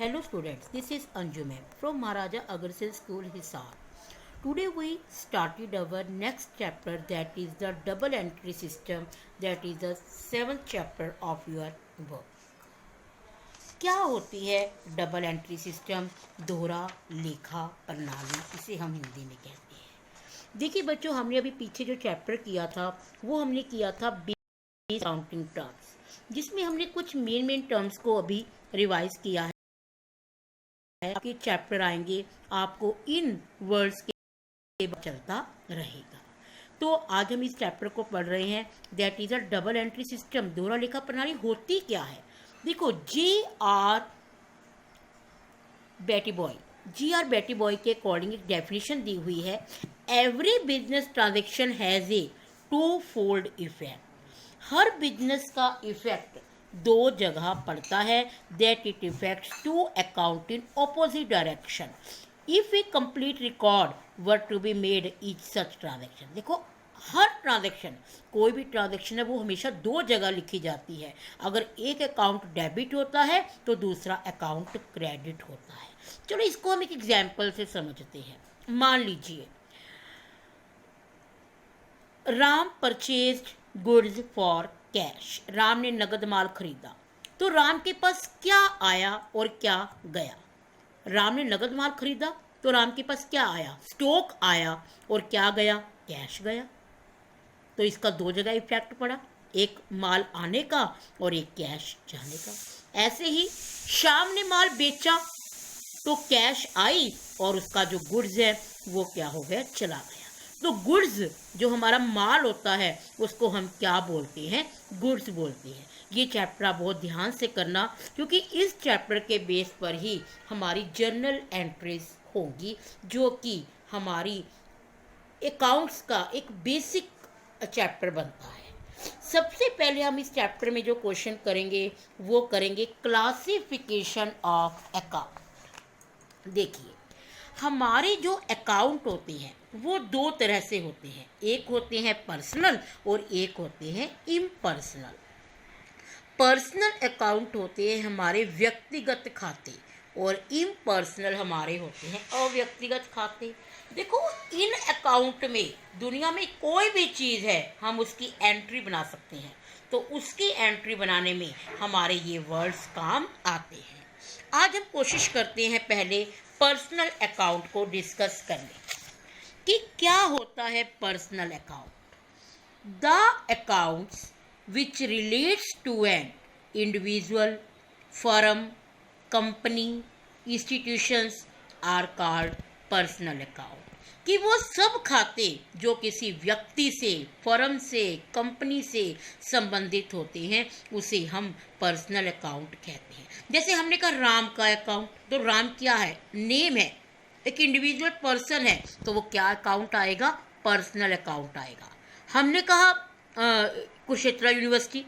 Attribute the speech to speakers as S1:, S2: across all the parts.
S1: Hello students, this is Anju ma'am from Maharaja Agarsen School Hisar. Today we started our next chapter, that is the double entry system, that is the 7th chapter of your book. क्या होती है double entry system, दोहरा लेखा प्रणाली, इसे हम हिंदी में कहते हैं। देखिए बच्चों, हमने अभी पीछे जो चैप्टर किया था वो हमने किया था बेसिक काउंटिंग टर्म्स, जिसमें हमने कुछ मेन टर्म्स को अभी रिवाइज किया है। आपके चैप्टर आएंगे, आपको इन वर्ड्स के चलता रहेगा। तो आज हम इस चैप्टर को पढ़ रहे हैं, that is a double entry system. दोहरा लेखा प्रणाली होती क्या है? देखो, जी आर बेटी बॉय के अकॉर्डिंग एक डेफिनेशन दी हुई है। Every business transaction has a two fold effect. हर बिजनेस का इफेक्ट दो जगह पड़ता है, that it effects two account in opposite direction if a complete record were to be made each such transaction. देखो, हर ट्रांजेक्शन, कोई भी ट्रांजेक्शन है वो हमेशा दो जगह लिखी जाती है। अगर एक अकाउंट डेबिट होता है तो दूसरा अकाउंट क्रेडिट होता है। चलो इसको हम एक एग्जाम्पल से समझते हैं। मान लीजिए Ram purchased goods for cash. Ram ने नगद माल खरीदा, तो राम के पास क्या आया और क्या गया? राम ने नगद माल खरीदा तो राम के पास क्या आया? स्टॉक आया। और क्या गया? कैश गया। तो इसका दो जगह इफेक्ट पड़ा, एक माल आने का और एक कैश जाने का। ऐसे ही श्याम ने माल बेचा तो कैश आई और उसका जो गुड्स है वो क्या हो गया? चला गया। तो गुड्स जो हमारा माल होता है उसको हम क्या बोलते हैं? गुड्स बोलते हैं। ये चैप्टर आप बहुत ध्यान से करना, क्योंकि इस चैप्टर के बेस पर ही हमारी जर्नल एंट्रीज होंगी, जो कि हमारी अकाउंट्स का एक बेसिक चैप्टर बनता है। सबसे पहले हम इस चैप्टर में जो क्वेश्चन करेंगे वो करेंगे क्लासिफिकेशन ऑफ अकाउंट। देखिए, हमारे जो अकाउंट होते हैं वो दो तरह से होते हैं, एक होते हैं पर्सनल और एक होते हैं इम्पर्सनल। पर्सनल अकाउंट होते हैं हमारे व्यक्तिगत खाते और इम्पर्सनल हमारे होते हैं अव्यक्तिगत खाते। देखो, इन अकाउंट में दुनिया में कोई भी चीज़ है हम उसकी एंट्री बना सकते हैं, तो उसकी एंट्री बनाने में हमारे ये वर्ड्स काम आते हैं। आज हम कोशिश करते हैं पहले पर्सनल अकाउंट को डिस्कस करने कि क्या होता है personal account. The accounts which relates to an individual, firm, company, institutions are called personal account। कि वो सब खाते जो किसी व्यक्ति से, फर्म से, कंपनी से संबंधित होते हैं उसे हम पर्सनल अकाउंट कहते हैं। जैसे हमने कहा राम का अकाउंट, तो राम क्या है? नेम है, एक इंडिविजुअल पर्सन है, तो वो क्या अकाउंट आएगा? पर्सनल अकाउंट आएगा। हमने कहा कुरुक्षेत्र यूनिवर्सिटी,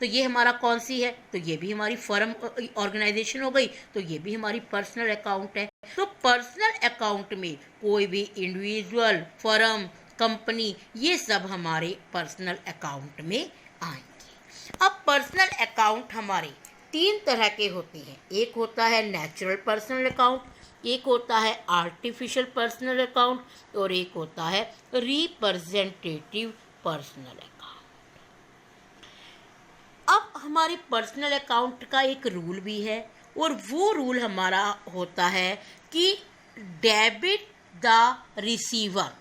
S1: तो ये हमारा कौन सी है? तो ये भी हमारी फर्म ऑर्गेनाइजेशन हो गई, तो ये भी हमारी पर्सनल अकाउंट है। तो पर्सनल अकाउंट में कोई भी इंडिविजुअल, फर्म, कंपनी, ये सब हमारे पर्सनल अकाउंट में आएंगे। अब पर्सनल अकाउंट हमारे तीन तरह के होते हैं। एक होता है नेचुरल पर्सनल अकाउंट, एक होता है आर्टिफिशियल पर्सनल अकाउंट और एक होता है रिप्रेजेंटेटिव पर्सनल अकाउंट। अब हमारे पर्सनल अकाउंट का एक रूल भी है, और वो रूल हमारा होता है कि debit the receiver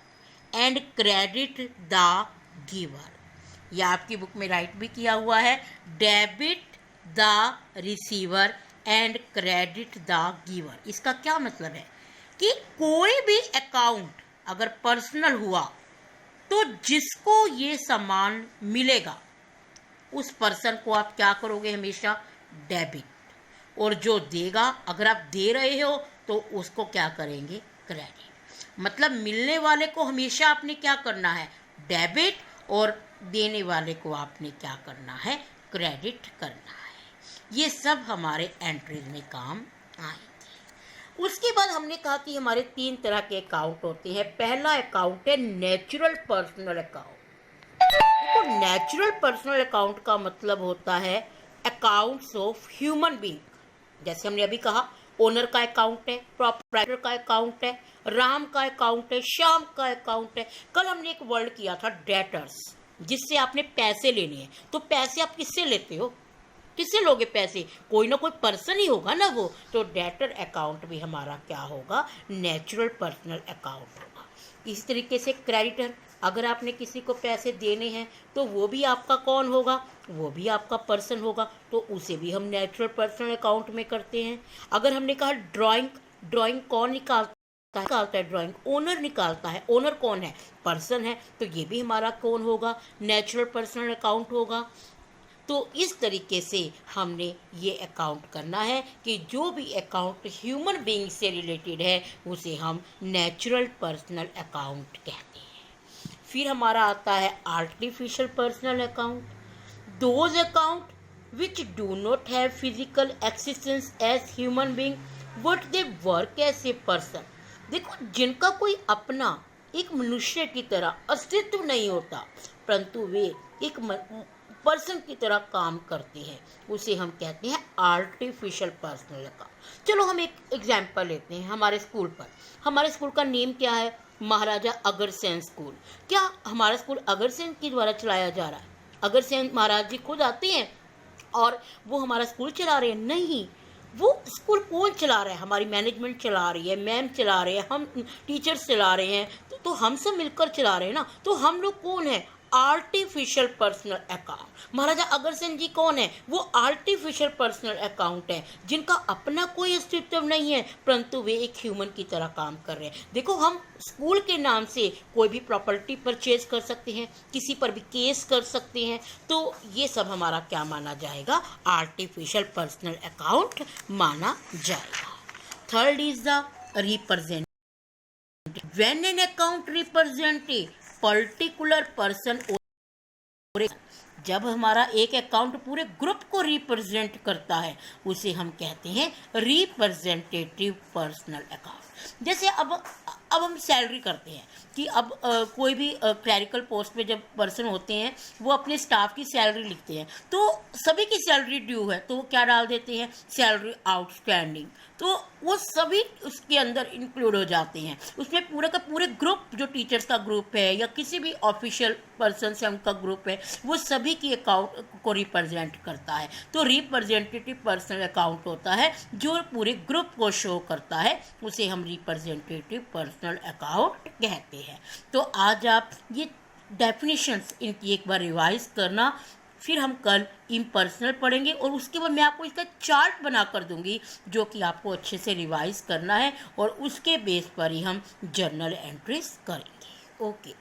S1: and credit the giver. यह आपकी बुक में राइट भी किया हुआ है, debit the receiver and credit the giver. इसका क्या मतलब है कि कोई भी अकाउंट अगर पर्सनल हुआ तो जिसको ये सामान मिलेगा उस पर्सन को आप क्या करोगे? हमेशा डेबिट। और जो देगा, अगर आप दे रहे हो तो उसको क्या करेंगे? क्रेडिट। मतलब मिलने वाले को हमेशा आपने क्या करना है? डेबिट, और देने वाले को आपने क्या करना है? क्रेडिट करना है। ये सब हमारे एंट्रीज में काम आएंगे। उसके बाद हमने कहा कि हमारे तीन तरह के अकाउंट होते हैं। पहला अकाउंट है नेचुरल पर्सनल अकाउंट। देखो, नेचुरल पर्सनल अकाउंट का मतलब होता है अकाउंट्स ऑफ ह्यूमन बीइंग। जैसे हमने अभी कहा ओनर का अकाउंट है, प्रोप्राइटर का अकाउंट है, राम का अकाउंट है, श्याम का अकाउंट है। कल हमने एक वर्ड किया था डेटर्स, जिससे आपने पैसे लेने हैं। तो पैसे आप किससे लेते हो, किससे लोगे पैसे? कोई ना कोई पर्सन ही होगा ना वो। तो डेटर अकाउंट भी हमारा क्या होगा, नेचुरल पर्सनल अकाउंट होगा। इस तरीके से क्रेडिटर, अगर आपने किसी को पैसे देने हैं तो वो भी आपका कौन होगा, वो भी आपका पर्सन होगा, तो उसे भी हम नेचुरल पर्सनल अकाउंट में करते हैं। अगर हमने कहा ड्राइंग, ड्राइंग कौन निकालता है ड्राइंग, ओनर निकालता है। ओनर कौन है, पर्सन है, तो ये भी हमारा कौन होगा, नेचुरल पर्सनल अकाउंट होगा। तो इस तरीके से हमने ये अकाउंट करना है कि जो भी अकाउंट ह्यूमन बीइंग से रिलेटेड है उसे हम नेचुरल पर्सनल अकाउंट कहते हैं। फिर हमारा आता है artificial personal account, those account which do not have physical existence as human being but they work as a person. देखो, जिनका कोई अपना एक मनुष्य की तरह अस्तित्व नहीं होता, परंतु वे एक पर्सन की तरह काम करते हैं, उसे हम कहते हैं आर्टिफिशियल पर्सनल अकाउंट। चलो हम एक एग्जांपल लेते हैं हमारे स्कूल पर। हमारे स्कूल का नेम क्या है, महाराजा अग्रसेन स्कूल। क्या हमारा स्कूल अग्रसेन के द्वारा चलाया जा रहा है? अग्रसेन महाराज जी खुद आते हैं और वो हमारा स्कूल चला रहे हैं? नहीं, वो स्कूल कौन चला रहा है, हमारी मैनेजमेंट चला रही है, मैम चला रहे हैं, हम टीचर्स चला रहे हैं, तो हम सब मिलकर चला रहे हैं ना। तो हम लोग कौन है, artificial personal account. Maharaja Agrasen जी कौन है, वो आर्टिफिशियल पर्सनल अकाउंट है, जिनका अपना कोई अस्तित्व नहीं है, परंतु वे एक ह्यूमन की तरह काम कर रहे हैं। देखो, हम स्कूल के नाम से कोई भी प्रॉपर्टी परचेज कर सकते हैं, किसी पर भी केस कर सकते हैं, तो ये सब हमारा क्या माना जाएगा, आर्टिफिशियल पर्सनल अकाउंट माना जाएगा। Third is the representative. When an account represent a particular person, जब हमारा एक अकाउंट पूरे ग्रुप को रिप्रेजेंट करता है उसे हम कहते हैं रिप्रेजेंटेटिव पर्सनल अकाउंट। जैसे अब हम सैलरी करते हैं कि अब कोई भी क्लरिकल पोस्ट पे जब पर्सन होते हैं वो अपने स्टाफ की सैलरी लिखते हैं, तो सभी की सैलरी ड्यू है तो वो क्या डाल देते हैं, सैलरी आउटस्टैंडिंग। तो वो सभी उसके अंदर इंक्लूड हो जाते हैं। उसमें पूरे का पूरे ग्रुप, जो टीचर्स का ग्रुप है या किसी भी ऑफिशियल पर्सन से उनका ग्रुप है, वो सभी की अकाउंट को रिप्रेजेंट करता है। तो रिप्रेजेंटेटिव पर्सनल अकाउंट होता है जो पूरे ग्रुप को शो करता है, उसे हम रिप्रेजेंटेटिव पर्सनल अकाउंट कहते हैं। तो आज आप ये डेफिनेशंस इनकी एक बार रिवाइज करना, फिर हम कल इम्पर्सनल पढ़ेंगे और उसके बाद मैं आपको इसका चार्ट बना कर दूंगी जो कि आपको अच्छे से रिवाइज करना है और उसके बेस पर ही हम जर्नल एंट्रीज करेंगे। ओके।